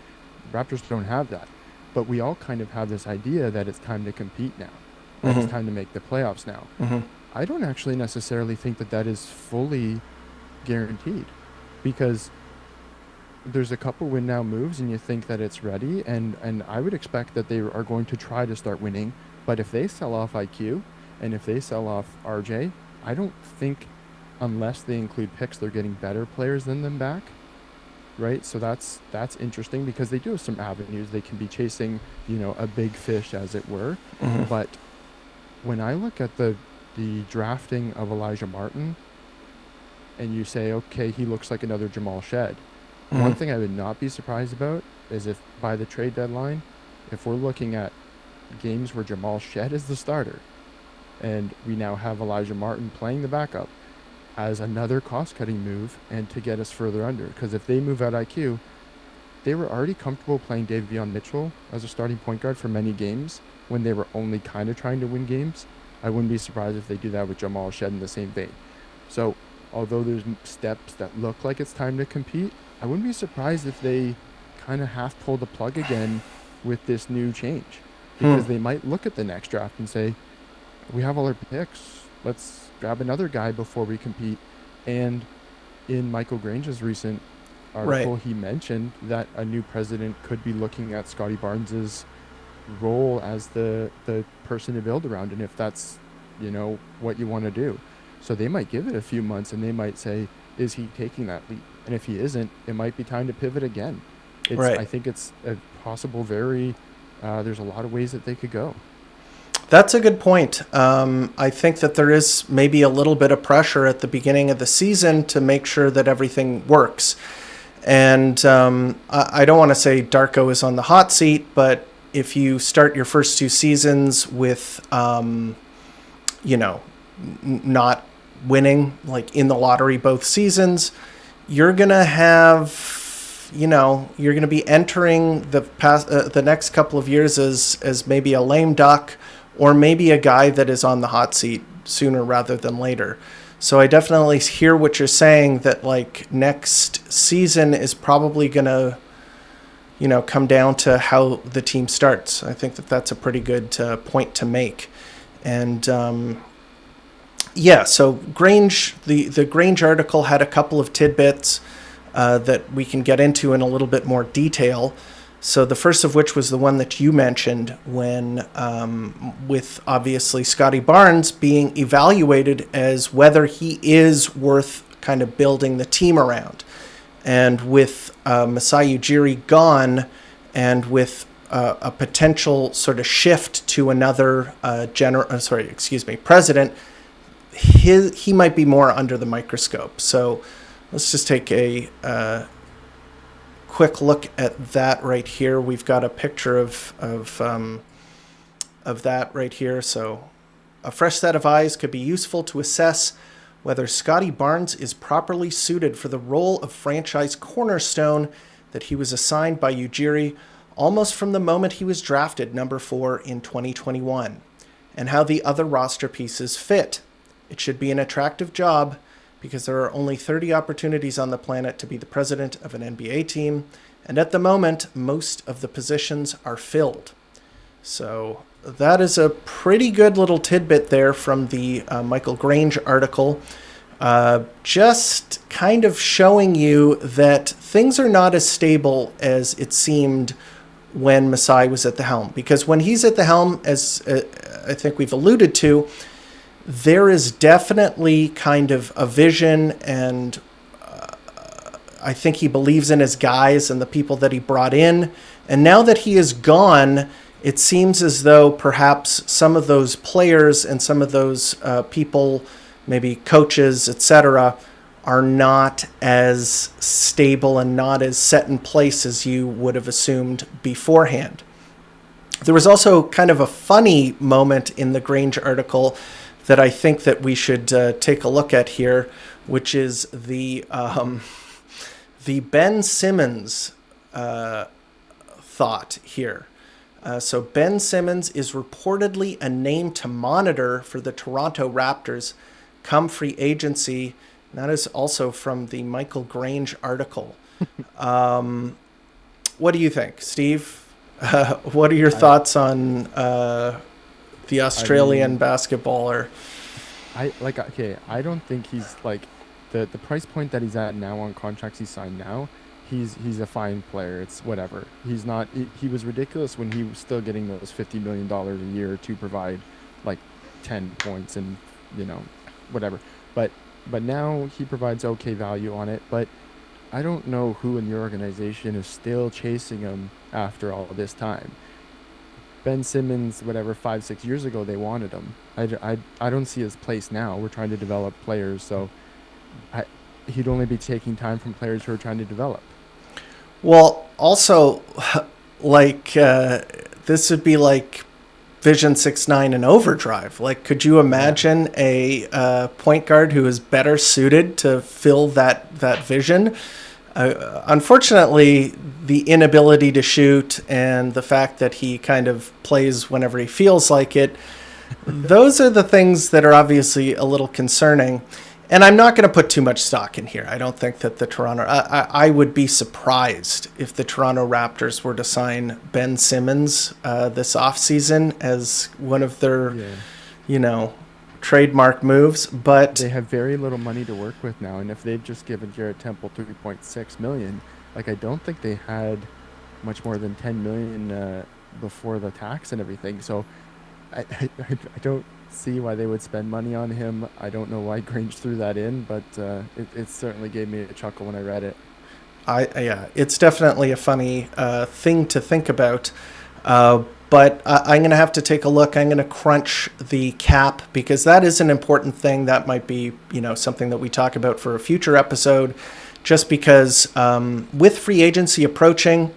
Raptors don't have that. But we all kind of have this idea that it's time to compete now. That it's time to make the playoffs now. I don't actually necessarily think that is fully guaranteed, because there's a couple win now moves and you think that it's ready, and I would expect that they are going to try to start winning. But if they sell off IQ and if they sell off RJ, I don't think, unless they include picks, they're getting better players than them back, right? So that's interesting because they do have some avenues. They can be chasing, a big fish, as it were. But when I look at the drafting of Elijah Martin, and you say, okay, he looks like another Jamal Shed. One thing I would not be surprised about is if by the trade deadline, if we're looking at games where Jamal Shed is the starter, and we now have Elijah Martin playing the backup as another cost-cutting move and to get us further under. Because if they move out IQ, they were already comfortable playing Davion Mitchell as a starting point guard for many games when they were only kind of trying to win games. I wouldn't be surprised if they do that with Jamal Shed in the same vein. So although there's steps that look like it's time to compete, I wouldn't be surprised if they kind of half pull the plug again with this new change. Because they might look at the next draft and say, we have all our picks, let's grab another guy before we compete. And in Michael Grange's recent article, he mentioned that a new president could be looking at Scotty Barnes's role as the person to build around, and if that's what you want to do. So they might give it a few months and they might say, is he taking that leap? And if he isn't, it might be time to pivot again. I think it's a possible there's a lot of ways that they could go. That's a good point. I think that there is maybe a little bit of pressure at the beginning of the season to make sure that everything works. And I don't want to say Darko is on the hot seat, but if you start your first 2 seasons with, not winning, like in the lottery both seasons, you're going to have, you're going to be entering the next couple of years as maybe a lame duck, or maybe a guy that is on the hot seat sooner rather than later. So I definitely hear what you're saying, that like next season is probably going to, come down to how the team starts. I think that that's a pretty good point to make. And so Grange, the Grange article had a couple of tidbits that we can get into in a little bit more detail. So the first of which was the one that you mentioned, when with obviously Scotty Barnes being evaluated as whether he is worth kind of building the team around. And with Masai Ujiri gone, and with a potential sort of shift to another president, he might be more under the microscope. So let's just take a quick look at that right here. We've got a picture of that right here. So a fresh set of eyes could be useful to assess whether Scotty Barnes is properly suited for the role of franchise cornerstone that he was assigned by Ujiri almost from the moment he was drafted number 4 in 2021, and how the other roster pieces fit. It should be an attractive job because there are only 30 opportunities on the planet to be the president of an NBA team, and at the moment, most of the positions are filled. So that is a pretty good little tidbit there from the Michael Grange article, just kind of showing you that things are not as stable as it seemed when Masai was at the helm. Because when he's at the helm, as I think we've alluded to, there is definitely kind of a vision, and I think he believes in his guys and the people that he brought in. And now that he is gone, it seems as though perhaps some of those players and some of those people, maybe coaches, etc., are not as stable and not as set in place as you would have assumed beforehand. There was also kind of a funny moment in the Grange article that I think that we should take a look at here, which is the Ben Simmons thought here. So Ben Simmons is reportedly a name to monitor for the Toronto Raptors come free agency. And that is also from the Michael Grange article. What do you think, Steve? What are your thoughts on the Australian basketballer? I don't think he's like the price point that he's at now on contracts he signed now. He's a fine player. It's whatever. He's not. He was ridiculous when he was still getting those $50 million a year to provide like 10 points and whatever. But now he provides okay value on it. But I don't know who in the organization is still chasing him after all this time. Ben Simmons, whatever, 5-6 years ago they wanted him. I don't see his place now. We're trying to develop players, so he'd only be taking time from players who are trying to develop. Well, also, like, this would be like Vision 6-9 in overdrive. Like, could you imagine a point guard who is better suited to fill that vision? Unfortunately, the inability to shoot and the fact that he kind of plays whenever he feels like it, those are the things that are obviously a little concerning. And I'm not going to put too much stock in here. I don't think that the Toronto... I would be surprised if the Toronto Raptors were to sign Ben Simmons this offseason as one of their, trademark moves. But they have very little money to work with now. And if they've just given Garrett Temple $3.6 million, I don't think they had much more than $10 million before the tax and everything. So I don't see why they would spend money on him. I don't know why Grange threw that in, but it certainly gave me a chuckle when I read it. It's definitely a funny thing to think about. But I'm going to have to take a look. I'm going to crunch the cap because that is an important thing. That might be, something that we talk about for a future episode, just because with free agency approaching,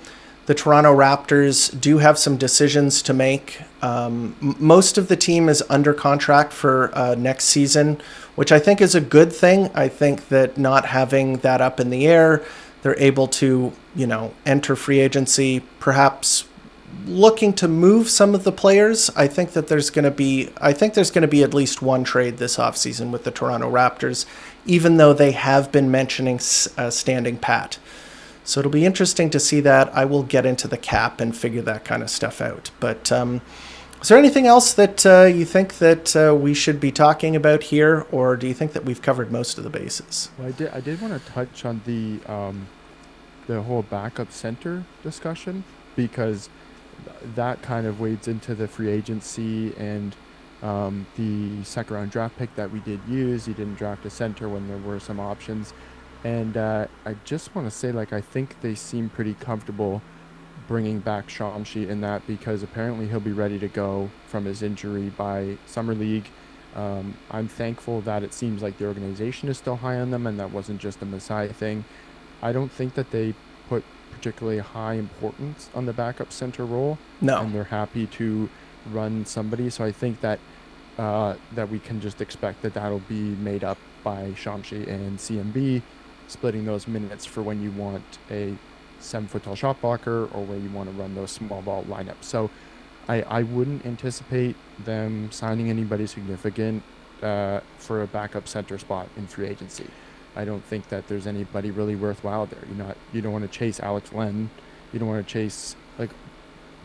the Toronto Raptors do have some decisions to make. Most of the team is under contract for next season, which I think is a good thing. I think that not having that up in the air, they're able to, enter free agency perhaps looking to move some of the players. I think there's going to be at least one trade this offseason with the Toronto Raptors, even though they have been mentioning standing pat. So it'll be interesting to see that. I will get into the cap and figure that kind of stuff out. But is there anything else that you think that we should be talking about here, or do you think that we've covered most of the bases? Well, I did want to touch on the whole backup center discussion, because that kind of wades into the free agency and the second round draft pick that we did use. You didn't draft a center when there were some options. And I just want to say, like, I think they seem pretty comfortable bringing back Shamshi in that, because apparently he'll be ready to go from his injury by Summer League. I'm thankful that it seems like the organization is still high on them and that wasn't just a Masai thing. I don't think that they put particularly high importance on the backup center role. No. And they're happy to run somebody. So I think that that we can just expect that that'll be made up by Shamshi and CMB, splitting those minutes for when you want a 7-foot-tall shot blocker or where you want to run those small ball lineups. So I wouldn't anticipate them signing anybody significant for a backup center spot in free agency. I don't think that there's anybody really worthwhile there. You don't want to chase Alex Len. You don't want to chase like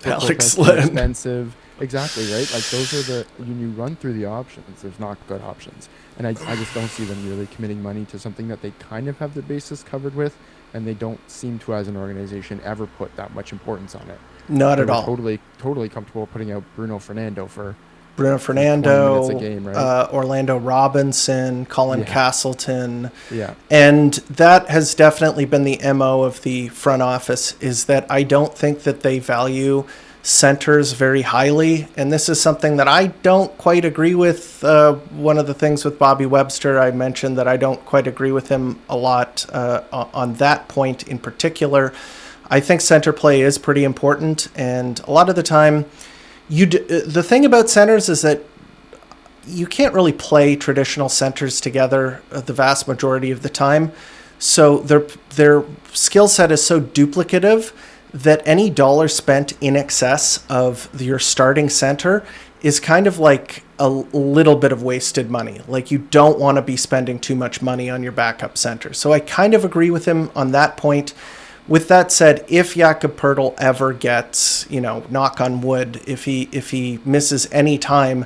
Alex Len. Expensive. Exactly, right? Like those are when you run through the options, there's not good options. And I just don't see them really committing money to something that they kind of have the basis covered with, and they don't seem to, as an organization, ever put that much importance on it. Not at all. Totally comfortable putting out Bruno Fernando for 20 minutes a game, right? Orlando Robinson, Colin Castleton. Yeah. And that has definitely been the MO of the front office, is that I don't think that they value centers very highly. And this is something that I don't quite agree with. One of the things with Bobby Webster, I mentioned that I don't quite agree with him a lot on that point in particular. I think center play is pretty important. And a lot of the time, the thing about centers is that you can't really play traditional centers together the vast majority of the time. So their skill set is so duplicative that any dollar spent in excess of your starting center is kind of like a little bit of wasted money. Like, you don't want to be spending too much money on your backup center. So I kind of agree with him on that point. With that said, if Jakob Poeltl ever gets, knock on wood, if he misses any time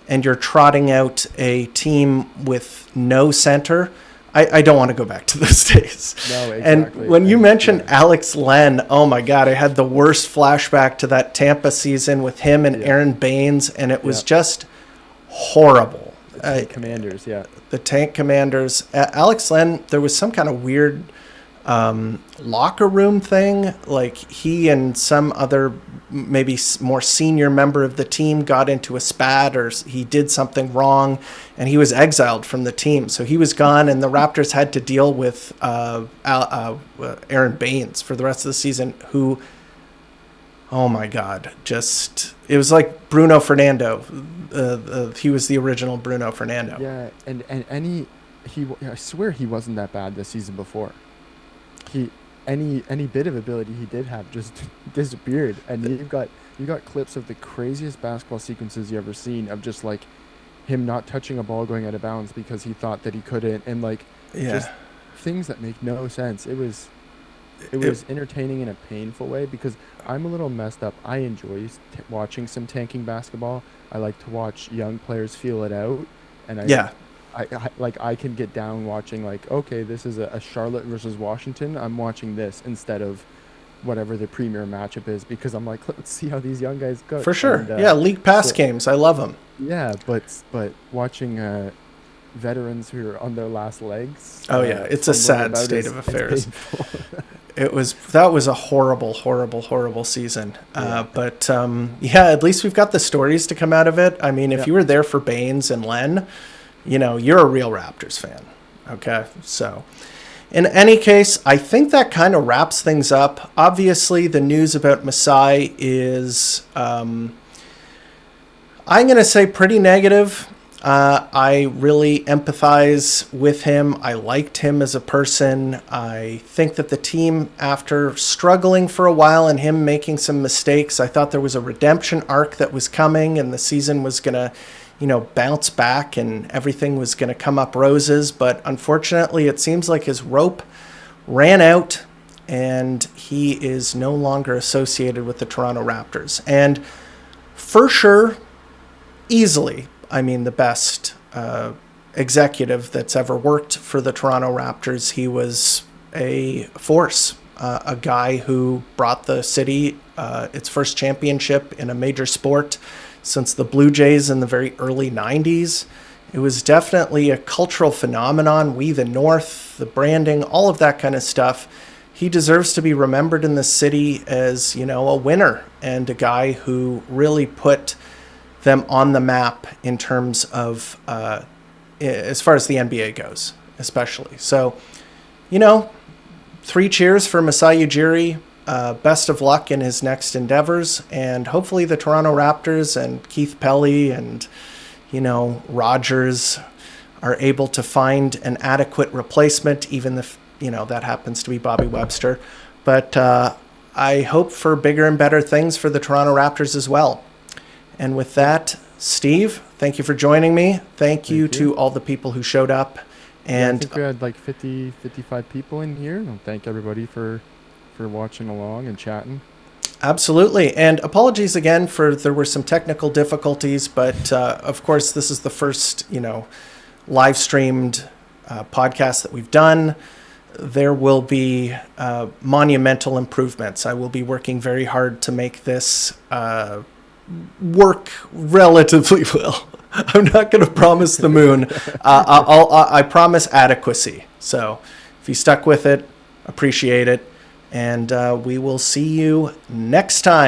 and you're trotting out a team with no center, I don't want to go back to those days. No, exactly. And when you mentioned Alex Len, oh my God, I had the worst flashback to that Tampa season with him and Aaron Baines, and it was just horrible. The Tank Commanders, The Tank Commanders. Alex Len, there was some kind of weird locker room thing. Like, he and some other maybe more senior member of the team got into a spat, or he did something wrong and he was exiled from the team. So he was gone, and the Raptors had to deal with Aaron Baines for the rest of the season, who, oh my God, it was like Bruno Fernando. He was the original Bruno Fernando. Yeah, and I swear he wasn't that bad the season before. Any bit of ability he did have just disappeared, and you got clips of the craziest basketball sequences you ever seen of just like him not touching a ball going out of bounds because he thought that he couldn't, and just things that make no sense. It was entertaining in a painful way, because I'm a little messed up. I enjoy watching some tanking basketball. I like to watch young players feel it out, and I can get down watching, like, okay, this is a Charlotte versus Washington. I'm watching this instead of whatever the premier matchup is, because I'm like, let's see how these young guys go. For sure. And, league pass games. I love them. Yeah, but watching veterans who are on their last legs. Oh, yeah. It's a sad state of affairs. That was a horrible, horrible, horrible season. But at least we've got the stories to come out of it. I mean, if you were there for Baines and Len, you're a real Raptors fan. Okay. So in any case, I think that kind of wraps things up. Obviously, the news about Masai is, I'm going to say, pretty negative. I really empathize with him. I liked him as a person. I think that the team, after struggling for a while and him making some mistakes, I thought there was a redemption arc that was coming and the season was going to, bounce back and everything was going to come up roses. But unfortunately, it seems like his rope ran out and he is no longer associated with the Toronto Raptors. And for sure, easily, the best executive that's ever worked for the Toronto Raptors. He was a force, a guy who brought the city its first championship in a major sport since the Blue Jays in the very early 90s. It was definitely a cultural phenomenon. We the North, the branding, all of that kind of stuff. He deserves to be remembered in the city as, a winner and a guy who really put them on the map in terms of, as far as the NBA goes, especially. So, 3 cheers for Masai Ujiri. Best of luck in his next endeavors. And hopefully the Toronto Raptors and Keith Pelly and, Rogers are able to find an adequate replacement, even if, that happens to be Bobby Webster. But I hope for bigger and better things for the Toronto Raptors as well. And with that, Steve, thank you for joining me. Thank you to all the people who showed up. And I think we had like 50, 55 people in here. And thank everybody for watching along and chatting. Absolutely. And apologies again there were some technical difficulties, but of course, this is the first, live streamed podcast that we've done. There will be monumental improvements. I will be working very hard to make this work relatively well. I'm not going to promise the moon. I promise adequacy. So if you stuck with it, appreciate it. And we will see you next time.